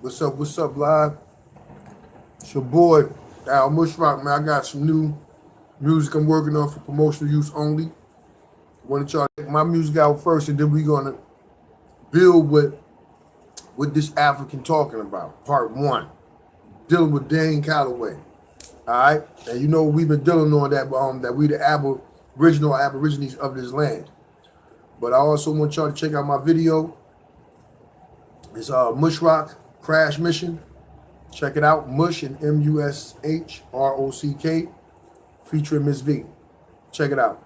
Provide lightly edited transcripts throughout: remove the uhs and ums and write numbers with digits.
What's up, live? It's your boy, Al Mushrock, man. I got some new music I'm working on for promotional use only. Wanted y'all to check my music out first, and then we're gonna build with what this African talking about. Part one, dealing with Dane Calloway. All right, and you know we've been dealing on that we the original Aborigines of this land. But I also want y'all to check out my video. It's Mushrock Crash Mission. Check it out, Mush and MUSHROCK, featuring Miss V. Check it out.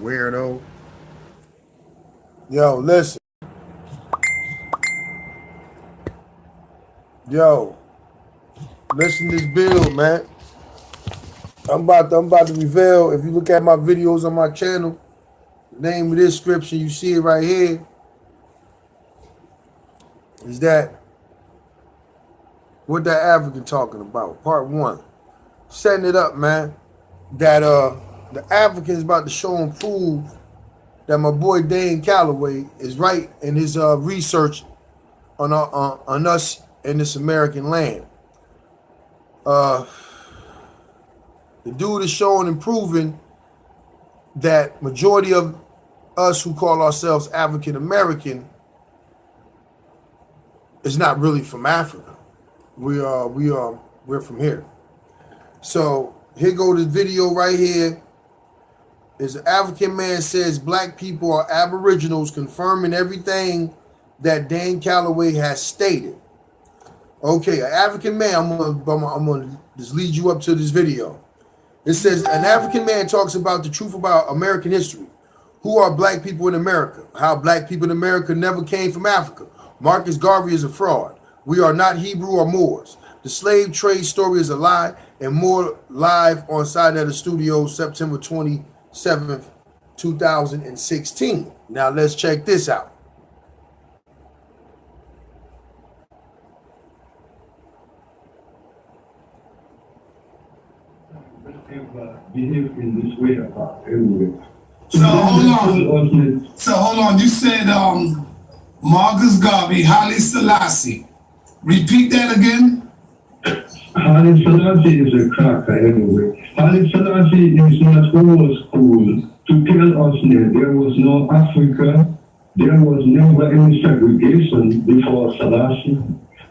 Weirdo. Yo, listen. Yo, listen to this build, man. I'm about to reveal. If you look at my videos on my channel, the name of this scripture, you see it right here, is that what that African talking about? Part one. Setting it up, man. That the African's about to show and prove that my boy Dane Calloway is right in his research on us in this American land. The dude is showing and proving that majority of us who call ourselves African American is not really from Africa. We're from here. So here go this video right here. Is an African man says black people are aboriginals, confirming everything that Dane Calloway has stated. Okay, an African man, I'm gonna just lead you up to this video. It says an African man talks about the truth about American history. Who are black people in America? How black people in America never came from Africa. Marcus Garvey is a fraud. We are not Hebrew or Moors. The slave trade story is a lie, and more live on Side of the Studio, September 27th, 2016. Now let's check this out. Behave in this way about anyway. So hold on. You said Marcus Garvey, Haile Selassie. Repeat that again. Haile Selassie is a cracker anyway. Haile Selassie is not old school to tell us that there was no Africa, there was never any segregation before Selassie.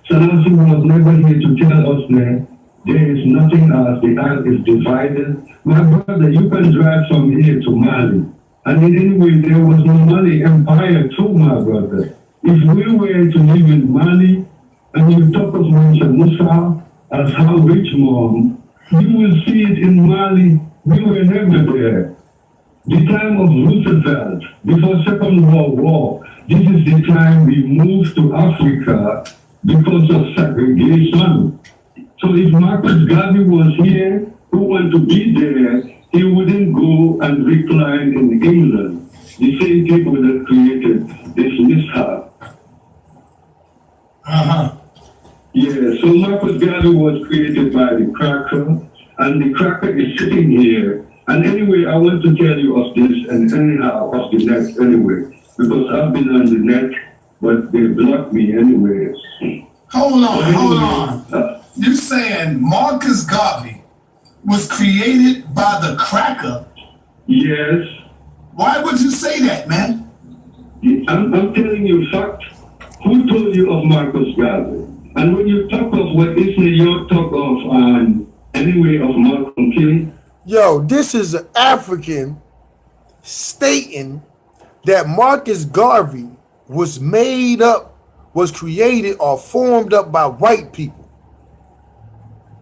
Selassie was never here to tell us that there is nothing else, the earth is divided. My brother, you can drive from here to Mali. And in any way, there was no Mali Empire too, my brother. If we were to live in Mali, and you talk of Mansa Musa as how Richmond, you will see it in Mali. We were never there. The time of Roosevelt, before Second World War, this is the time we moved to Africa because of segregation. So if Marcus Garvey was here, who wanted to be there, he wouldn't go and recline in England. The same people that created this mishap. Yeah, so Marcus Garvey was created by the cracker, and the cracker is sitting here. And anyway, I want to tell you of this, and anyhow, of the net anyway, because I've been on the net, but they blocked me anyway. Hold on. You saying Marcus Garvey was created by the cracker? Yes. Why would you say that, man? I'm telling you fact. Who told you of Marcus Garvey? And when you talk of what New York talk of anyway of Malcolm King, Yo, this is an African stating that Marcus Garvey was made up, was created or formed up by white people.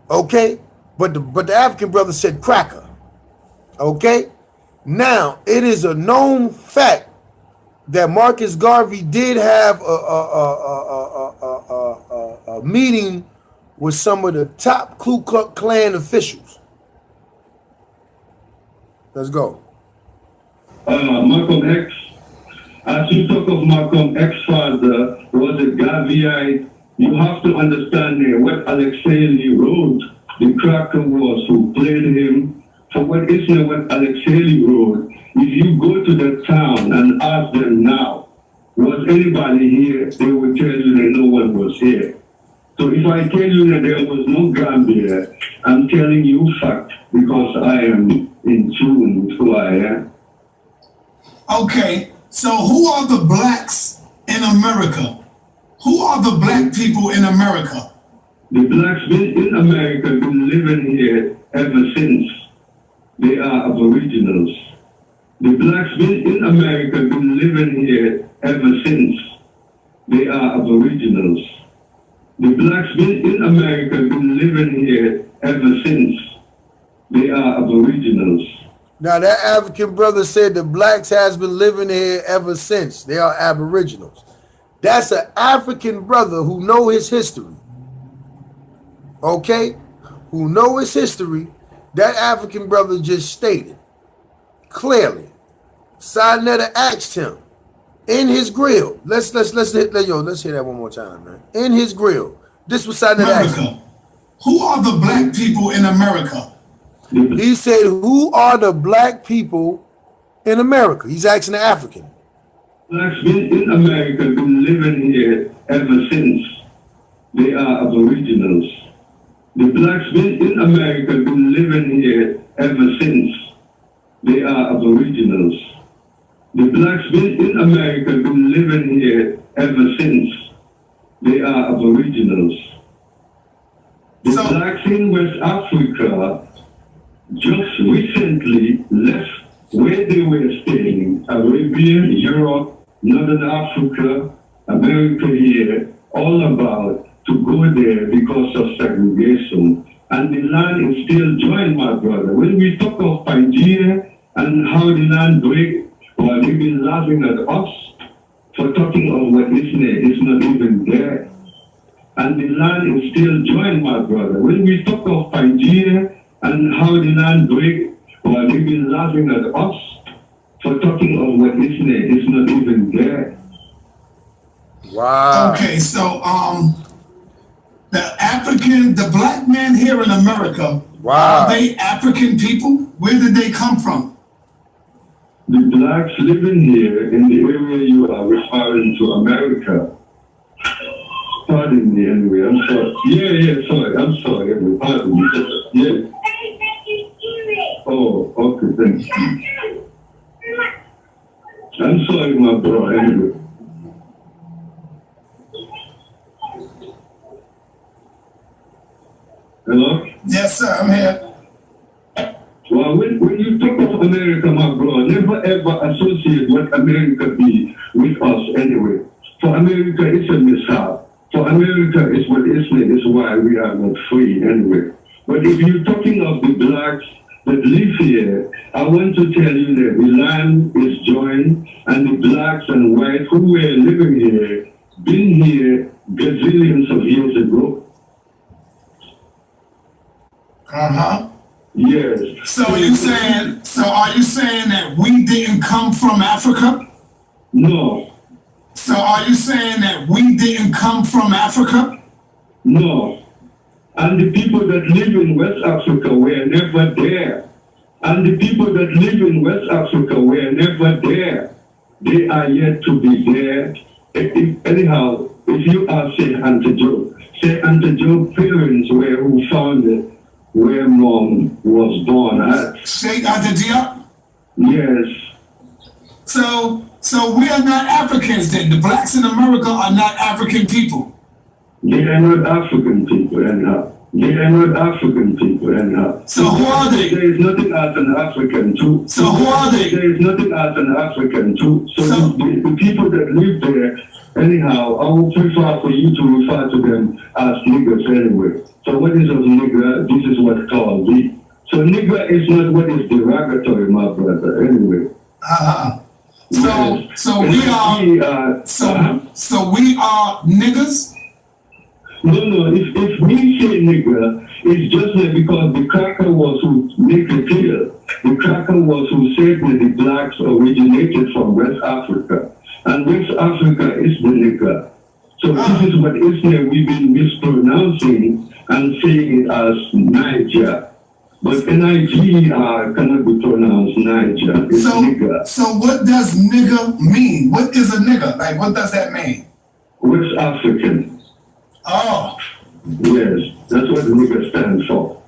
Okay? But the African brother said cracker. Okay? Now, it is a known fact that Marcus Garvey did have a meeting with some of the top Ku Klux Klan officials. Let's go. Malcolm X. As you talk of Malcolm X father, was a Garveyite, you have to understand what Alexei Lee wrote. The cracker was who played him. For what is what Alexei Lee wrote, if you go to the town and ask them now, was anybody here, they will tell you that no one was here. So if I tell you that there was no Gambia, I'm telling you fact because I am in tune with who I am. Okay, so who are the blacks in America? Who are the black people in America? The blacks in America been living here ever since. They are aboriginals. The blacks in America been living here ever since. They are aboriginals. The blacks in America been living here ever since. They are aboriginals. Now that African brother said the blacks has been living here ever since. They are aboriginals. That's an African brother who know his history. Okay? Who know his history. That African brother just stated clearly. Sinetta asked him in his grill. Let's hear that one more time, man. In his grill. This was Sinetta asked him. Who are the black people in America? He said, who are the black people in America? He's asking the African. Blacks in America been living here ever since. They are aboriginals. The blacks in America been living here ever since. They are aboriginals. The blacks in America been living here ever since. They are aboriginals. The blacks in West Africa just recently left where they were staying, Arabia, Europe, Northern Africa, America here, all about to go there because of segregation. And the land is still joined, my brother. When we talk of Pangea and how the land break, well, they've been laughing at us for talking of what is not even there. And the land is still joined, my brother. When we talk of Pangea and how the land break, well, they've been laughing at us for talking of what is not even there. Wow. Okay, so the black men here in America, wow. Are they African people? Where did they come from? The blacks living here in the area you are referring to, America. Pardon me anyway, I'm sorry. Sorry, I'm sorry. Pardon me. Yeah. Oh, okay, thanks. I'm sorry, my bro, anyway. Hello? Yes, sir, I'm here. Well, when you talk of America, my bro, never ever associate what America be with us anyway. For America, it's a mishap. For America, it's what is why we are not free anyway. But if you're talking of the blacks that live here, I want to tell you that the land is joined and the blacks and whites who were living here, been here gazillions of years ago. Uh-huh. Yes. So are you saying that we didn't come from Africa? No. So are you saying that we didn't come from Africa? No. And the people that live in West Africa were never there. And the people that live in West Africa were never there. They are yet to be there. Anyhow, if you ask Say Hunter Joe's parents were who founded where mom was born at. Sheikh Anta Diop? Yes. So we are not Africans then. The blacks in America are not African people. They are not African people anyhow. They are not African people anyhow. So who are they? There is nothing as an African too. So who are they? There is nothing as an African too. So the people that live there, anyhow, I would prefer for you to refer to them as niggers anyway. So what is a nigger? This is what's called the. So nigger is not what is derogatory, my brother, anyway. So we are so we are niggers? No, if we say nigger, it's just that because the cracker was who make it clear. The cracker was who said that the blacks originated from West Africa. And West Africa is the nigger. So this is what Islam we've been mispronouncing and saying it as Niger. But N-I-G-E-R cannot be pronounced Niger. It's nigger. So what does nigger mean? What is a nigger? Like, what does that mean? West African. Oh. Yes, that's what the nigger stands for.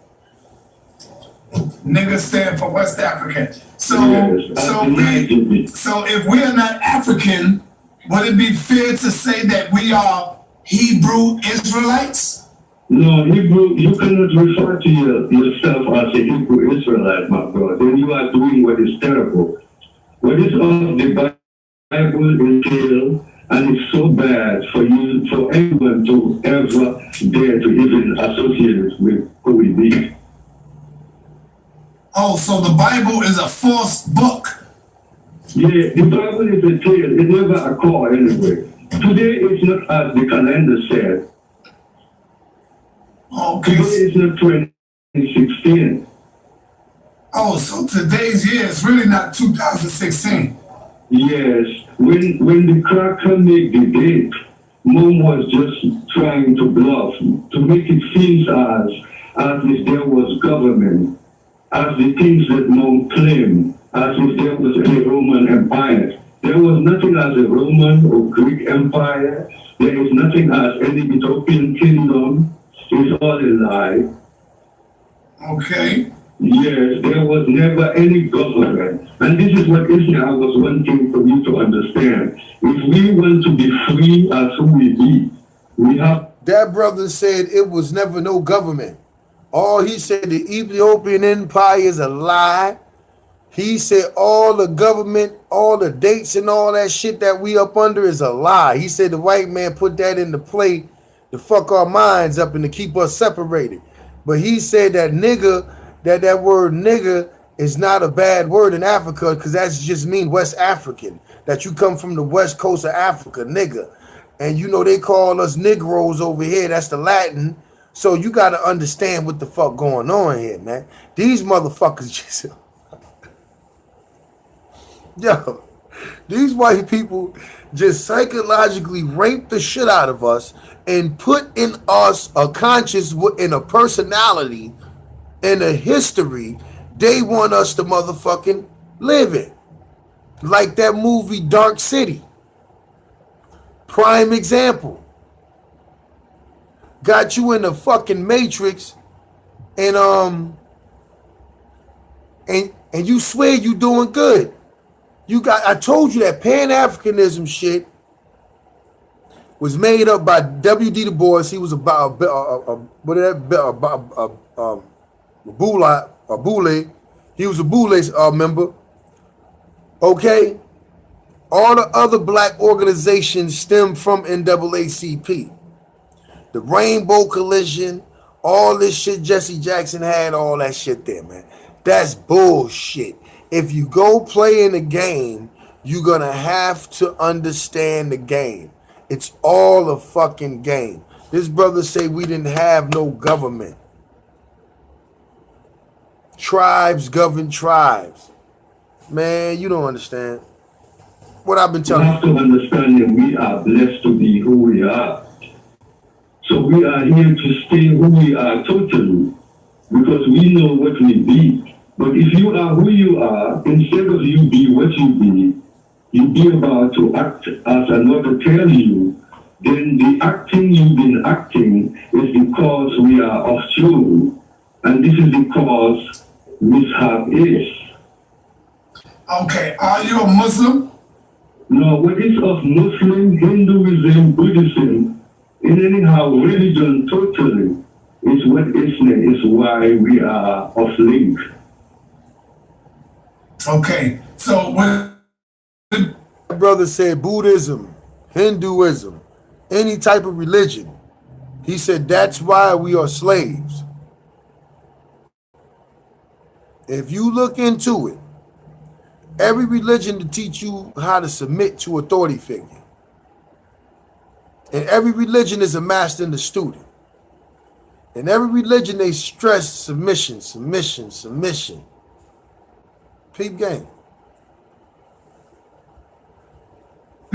Nigger stand for West African. So, yes, so if we are not African, would it be fair to say that we are Hebrew Israelites? No, Hebrew, you cannot refer to yourself as a Hebrew Israelite, my brother. Then you are doing what is terrible. What is of the Bible entail, and it's so bad for you, for anyone to ever dare to even associate it with who we be. Oh, so the Bible is a false book. Yeah, the Bible is a tale. It never occurred anyway. Today is not as the calendar said. Okay. Today is not 2016. Oh, so today's year is really not 2016. Yes. When the cracker made the date, Mom was just trying to bluff, to make it seem as if there was government, as the things that Mom claimed, as if there was a Roman Empire. There was nothing as a Roman or Greek Empire. There is nothing as any Ethiopian kingdom. It's all a lie. Okay. Yes, there was never any government. And this is what Israel was wanting for you to understand. If we want to be free as who we be, we have... That brother said it was never no government. All he said, the Ethiopian Empire is a lie. He said all the government, all the dates and all that shit that we up under is a lie. He said the white man put that into play to fuck our minds up and to keep us separated. But he said that nigga, that word nigga is not a bad word in Africa because that's just mean West African, that you come from the west coast of Africa, nigga. And you know they call us Negroes over here, that's the Latin. So you got to understand what the fuck going on here, man. These motherfuckers just... Yo, these white people just psychologically rape the shit out of us and put in us a conscience and a personality and a history they want us to motherfucking live in. Like that movie Dark City. Prime example. Got you in the fucking Matrix and you swear you doing good. I told you that Pan-Africanism shit was made up by W.D. Du Bois. He was about Boule. He was a Boule member. Okay? All the other black organizations stem from NAACP. The Rainbow Coalition, all this shit Jesse Jackson had, all that shit there, man. That's bullshit. If you go play in the game, you're going to have to understand the game. It's all a fucking game. This brother say we didn't have no government. Tribes govern tribes. Man, you don't understand what I've been telling you. You have to understand that we are blessed to be who we are. So we are here to stay who we are totally because we know what we be. But if you are who you are, instead of you be what you be about to act as another tell you, then the acting you've been acting is because we are of true. And this is the cause mishap is. Okay, are you a Muslim? No, what is of Muslim, Hinduism, Buddhism, in anyhow religion totally, is what is why we are of link. Okay, so when My brother said Buddhism, Hinduism, any type of religion. He said that's why we are slaves. If you look into it, every religion to teach you how to submit to authority figure. And every religion is a master and a student. In every religion, they stress submission, submission, submission. Peep game.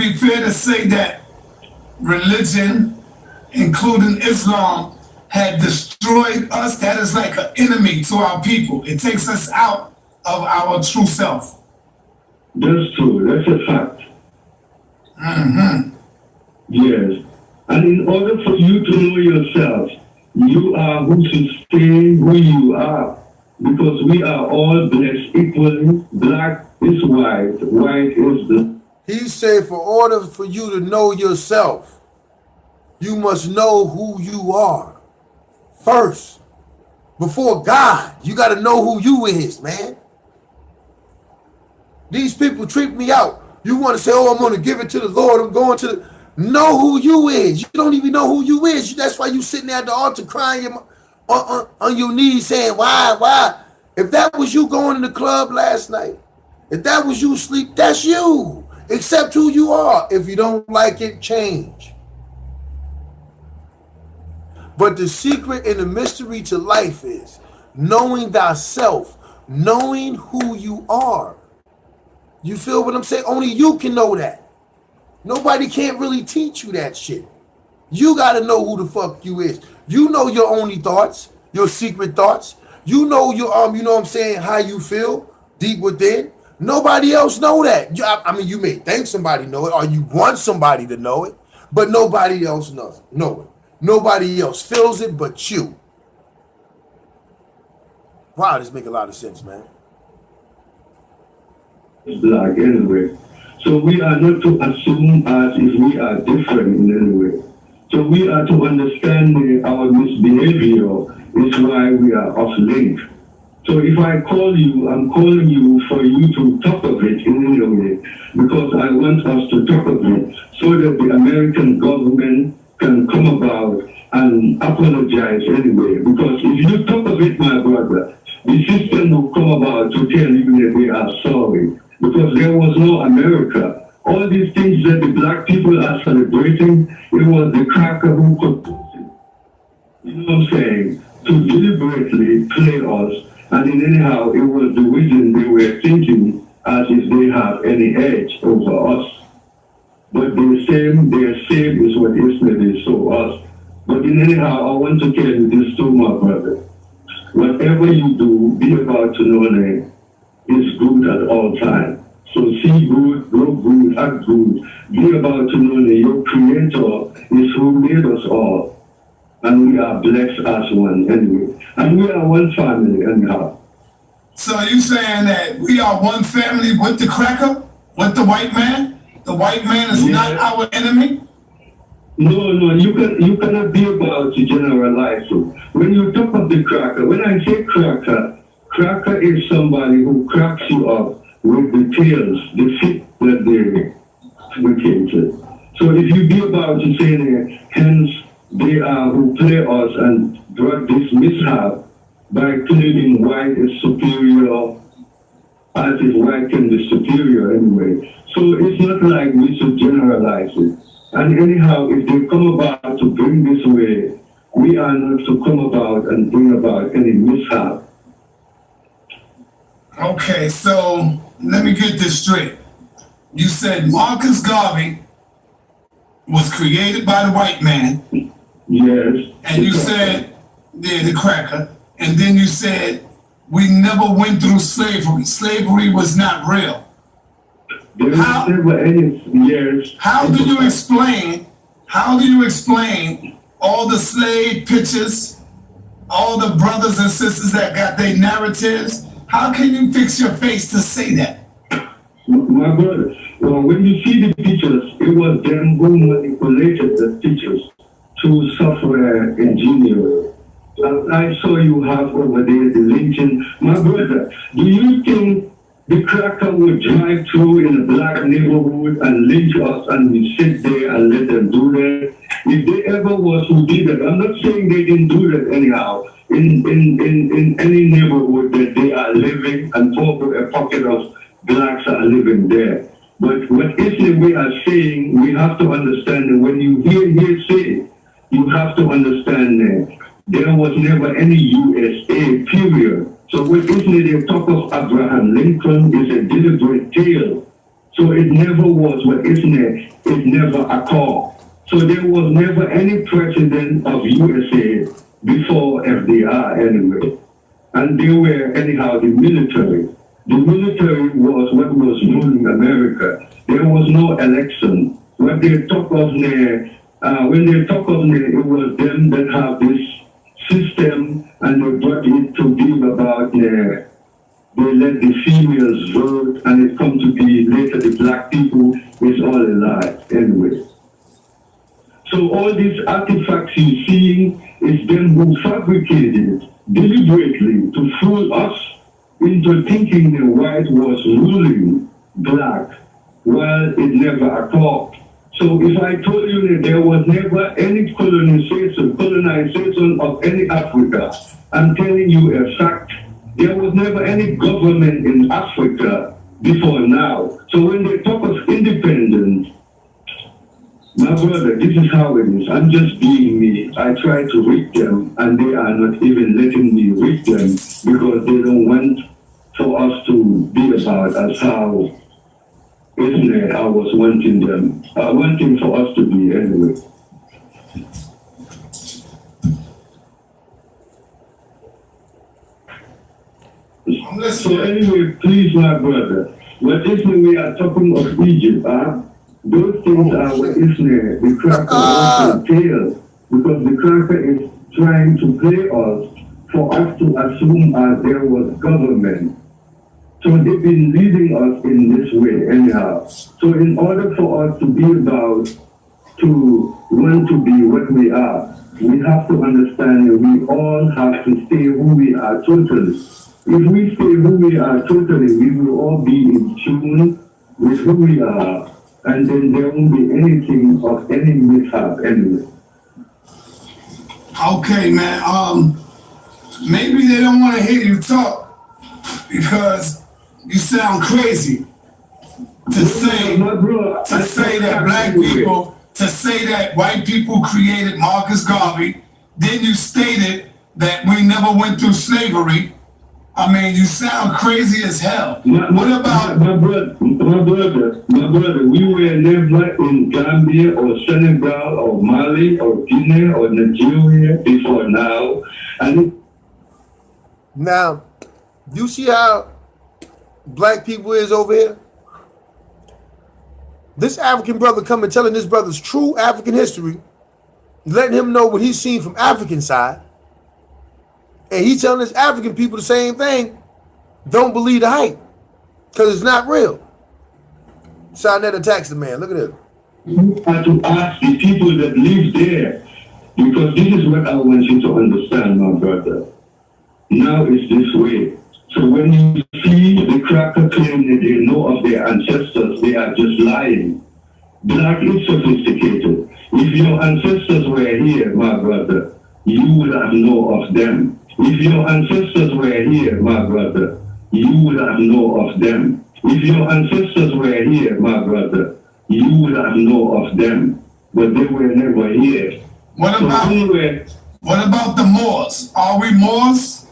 be fair to say that religion, including Islam, had destroyed us. That is like an enemy to our people. It takes us out of our true self. That's true. That's a fact. Mm-hmm. Yes. And in order for you to know yourself, you are who should stay who you are. Because we are all blessed equally. Black is white, white is black. He said for order for you to know yourself, you must know who you are. First, before God, you got to know who you is, man. These people treat me out. You want to say, oh, I'm going to give it to the Lord. I'm going to the... Know who you is. You don't even know who you is. That's why you sitting there at the altar crying on your knees saying, why? If that was you going in the club last night, if that was you sleep, that's you. Accept who you are. If you don't like it, change. But the secret and the mystery to life is knowing thyself, knowing who you are. You feel what I'm saying? Only you can know that. Nobody can't really teach you that shit. You got to know who the fuck you is. You know your only thoughts, your secret thoughts. You know your you know what I'm saying, how you feel deep within. Nobody else know that. I mean, you may think somebody know it or you want somebody to know it, but nobody else knows it. Nobody else feels it but you. Wow, this make a lot of sense, man. Black anyway. So we are not to assume as if we are different in any way. So we are to understand our misbehavior is why we are off link. So if I call you, I'm calling you for you to talk of it in any way, because I want us to talk of it so that the American government can come about and apologize anyway. Because if you talk of it, my brother, the system will come about to tell you that they are sorry. Because there was no America. All these things that the black people are celebrating, it was the cracker who composed it. You know what I'm saying? To deliberately play us. And in anyhow, it was the reason they were thinking as if they have any edge over us. But their same is what Islam is to us. But in anyhow, I want to tell you this too, my brother. Whatever you do, be about to know that is good at all times. So see good, grow good, act good. Be about to know that your Creator is who made us all. And we are blessed as one anyway. And we are one family anyhow. So are you saying that we are one family with the cracker, with the white man? The white man is not our enemy? No, you cannot be about to generalize it. When you talk of the cracker, when I say cracker is somebody who cracks you up with the tails, the feet that they fabricated. So if you be about to say that, hence they are who play us and brought this mishap by claiming white is superior, as if white can be superior anyway. So it's not like we should generalize it. And anyhow, if they come about to bring this way, we are not to come about and bring about any mishap. Okay, so let me get this straight. You said Marcus Garvey was created by the white man. Yes. And you said, the cracker. And then you said, we never went through slavery. Slavery was not real. How do you explain all the slave pictures, all the brothers and sisters that got their narratives? How can you fix your face to say that? My brother, well, when you see the pictures, it was them who manipulated the pictures to software engineering. I saw you have over there the lynching. My brother, do you think the cracker would drive through in a black neighborhood and lynch us and we sit there and let them do that? If they ever was who did that, I'm not saying they didn't do that anyhow. In any neighborhood that they are living and a pocket of blacks are living there. But what is we are saying, we have to understand that when you hear say, you have to understand that there was never any USA, period. So what they talk of Abraham Lincoln is a deliberate tale. So it never was what it never occurred. So there was never any president of USA before FDR anyway. And they were anyhow the military. The military was what was ruling America. There was no election. What they talk of there, when they talk of there, it was them that have this system and they brought it to be about they let the females vote and it come to be later the black people is all a lie anyway. So all these artifacts you seeing is them who fabricated deliberately to fool us into thinking the white was ruling black while it never occurred. So if I told you that there was never any colonization of any Africa, I'm telling you a fact. There was never any government in Africa before now. So when they talk of independence, my brother, this is how it is. I'm just being me. I try to read them, and they are not even letting me read them because they don't want for us to be about as how, isn't it? I was wanting them, wanting for us to be anyway. So anyway, please, my brother, what is we are talking of Egypt, those things are what is the cracker also entails, because the cracker is trying to play us for us to assume there was government. So they've been leading us in this way anyhow. So in order for us to be about, to want to be what we are, we have to understand that we all have to stay who we are totally. If we stay who we are totally, we will all be in tune with who we are, and then there won't be anything of any mishap anyway. Okay, man. Maybe they don't want to hear you talk because you sound crazy to say that black people, to say that white people created Marcus Garvey. Then you stated that we never went through slavery. I mean, you sound crazy as hell. What about my brother? We were never in Gambia or Senegal or Mali or Guinea or Nigeria before now. And now, you see how black people is over here? This African brother coming telling this brother's true African history, letting him know what he's seen from African side. And he's telling his African people the same thing. Don't believe the hype. Because it's not real. Signet attacks the man. Look at it. You have to ask the people that live there. Because this is what I want you to understand, my brother. Now it's this way. So when you see the cracker claim that they know of their ancestors, they are just lying. Black is sophisticated. If your ancestors were here, my brother, you would have known of them. If your ancestors were here, my brother, you would have known of them. If your ancestors were here, my brother, you would have known of them. But they were never here. What about the Moors? Are we Moors?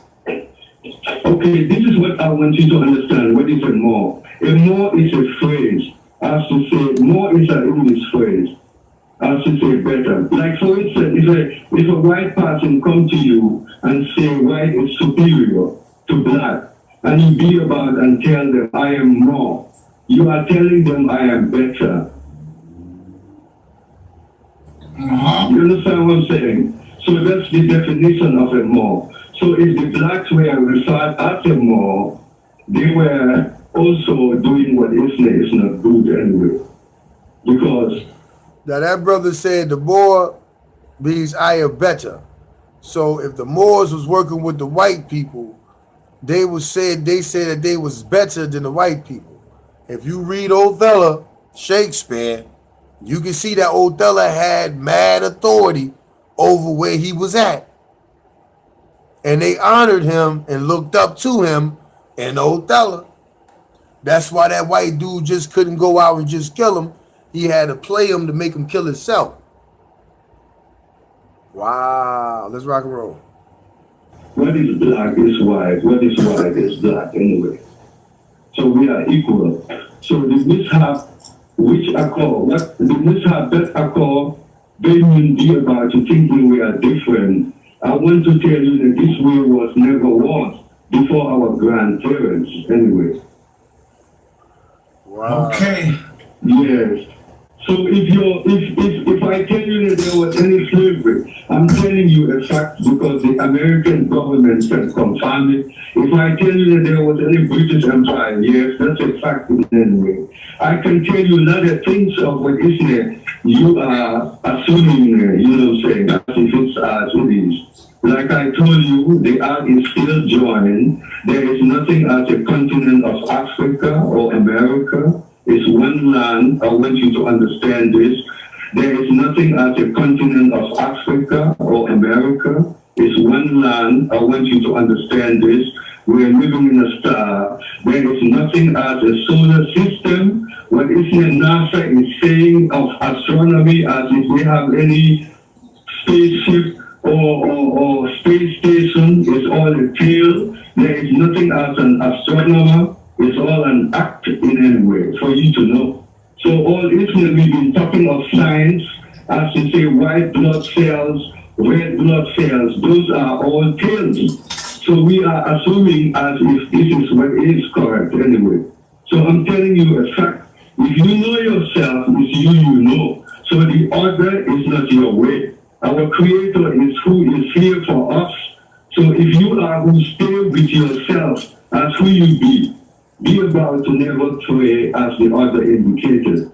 Okay, this is what I want you to understand. What is a Moor? A Moor is a phrase. I have to say, Moor is an English phrase. I have to say better. Like for instance, if a white person come to you and say white is superior to black, and you be about and tell them I am more, you are telling them I am better. You understand what I'm saying? So that's the definition of a Moor. So if the blacks were referred as a Moor, they were also doing what is not good anyway. Because now that brother said the Moor means I am better. So if the Moors was working with the white people, they said that they was better than the white people. If you read Othello, Shakespeare, you can see that Othello had mad authority over where he was at. And they honored him and looked up to him in Othello. That's why that white dude just couldn't go out and just kill him. He had to play him to make him kill himself. Wow, let's rock and roll. What is black is white, what is white is black anyway. So we are equal. So the mishap which occur, what the mishap that occur, they will be about to thinking we are different. I want to tell you that this way was never was before our grandparents anyway. Wow. Okay. Yes. So if I tell you that there was any slavery, I'm telling you a fact because the American government can confirm it. If I tell you that there was any British Empire, yes, that's a fact in any way. I can tell you a lot of things of what is there. You are assuming, you know what I'm saying, as if it's as it is. Like I told you, the earth is still joined. There is nothing as a continent of Africa or America. It's one land. I want you to understand this. There is nothing as a continent of Africa or America. It's one land. I want you to understand this. We're living in a star. There is nothing as a solar system. What is it NASA is saying of astronomy as if we have any spaceship or space station is all a tale. There is nothing as an astronomer. It's all an act in any way for you to know. So all this will we've been talking of science, as to say white blood cells, red blood cells, those are all tales. So we are assuming as if this is what is correct anyway. So I'm telling you a fact. If you know yourself, it's you know. So the other is not your way. Our Creator is who is here for us. So if you are who stay with yourself as who you be about to never pray as the other indicated.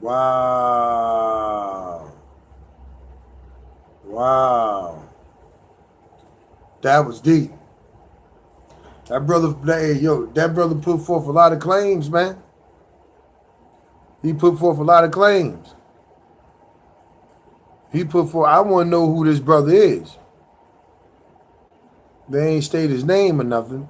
Wow. Wow. That was deep. That brother, hey, yo, that brother put forth a lot of claims, man. He put forth a lot of claims. He put forth, I want to know who this brother is. They ain't state his name or nothing.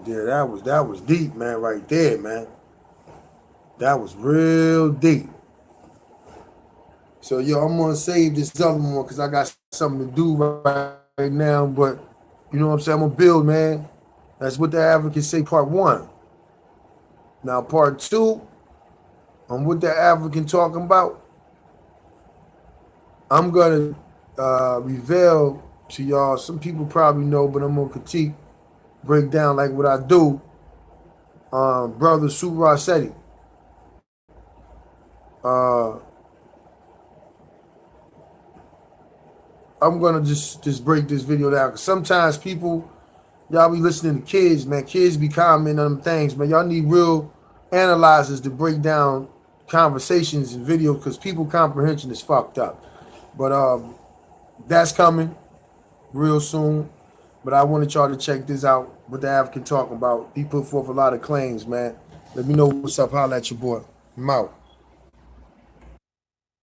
Yeah, that was deep, man, right there, man. That was real deep. So yo, I'm gonna save this other one because I got something to do right now. But you know what I'm saying? I'm gonna build, man. That's what the Africans say, part one. Now part two, on what the African talking about, I'm gonna reveal to y'all. Some people probably know, but I'm gonna critique, break down like what I do. Brother Surah Seti. I'm gonna just break this video down because sometimes people, y'all be listening to kids, man. Kids be commenting on them things, man. Y'all need real analyzers to break down conversations and videos because people comprehension is fucked up. But that's coming real soon. But I wanted y'all to check this out. What the African talking about. He put forth a lot of claims, man. Let me know what's up. Holla at your boy. I'm out.